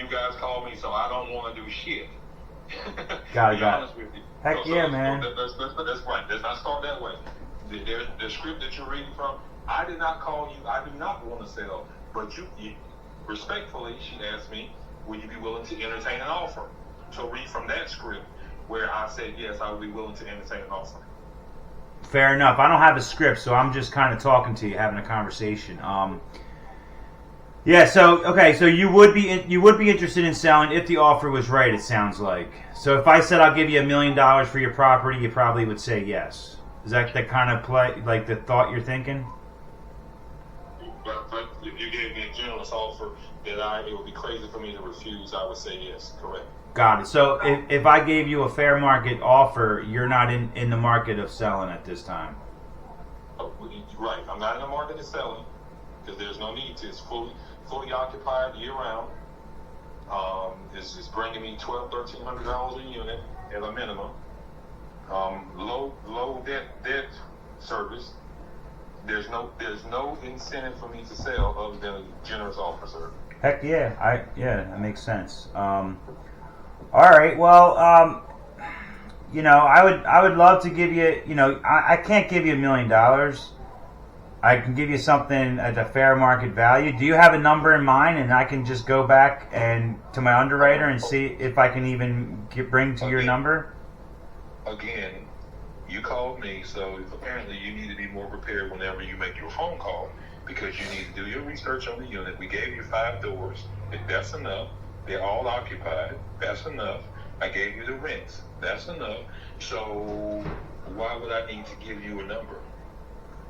guys call me, so I don't want to do shit. Got it, Be got it. honest with you. Heck yeah, man. That's right. Let's not start that way. The script that you're reading from, I did not call you. I do not want to sell. But you respectfully, she asked me, would you be willing to entertain an offer? So read from that script where I said, yes, I would be willing to entertain an offer. Fair enough. I don't have a script, so I'm just kind of talking to you, having a conversation. Yeah. So okay. So you would be interested in selling if the offer was right. It sounds like. So if I said I'll give you $1 million for your property, you probably would say yes. Is that the kind of play, like the thought you're thinking? But if you gave me a generous offer that it would be crazy for me to refuse, I would say yes. Correct. Got it. So if I gave you a fair market offer, you're not in the market of selling at this time. Right. I'm not in the market of selling because there's no need to. It's fully occupied year round. It's bringing me $1,200-$1,300 a unit at a minimum. Low debt service. There's no incentive for me to sell other than a generous offer, sir. Heck yeah, that makes sense. All right, well, I would love to give you, I can't give you $1 million. I can give you something at a fair market value. Do you have a number in mind, and I can just go back and to my underwriter and see if I can even bring to your number? Again, you called me, so apparently you need to be more prepared whenever you make your phone call because you need to do your research on the unit. We gave you 5 doors. That's enough. They're all occupied. That's enough. I gave you the rents. That's enough. So why would I need to give you a number?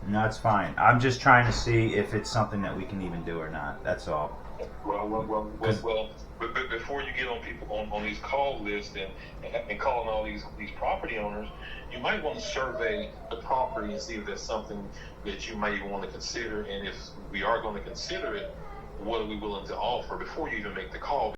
No, it's fine. I'm just trying to see if it's something that we can even do or not. That's all. Well, but before you get on people on these call lists and calling all these property owners, you might want to survey the property and see if there's something that you might even want to consider. And if we are going to consider it, what are we willing to offer before you even make the call?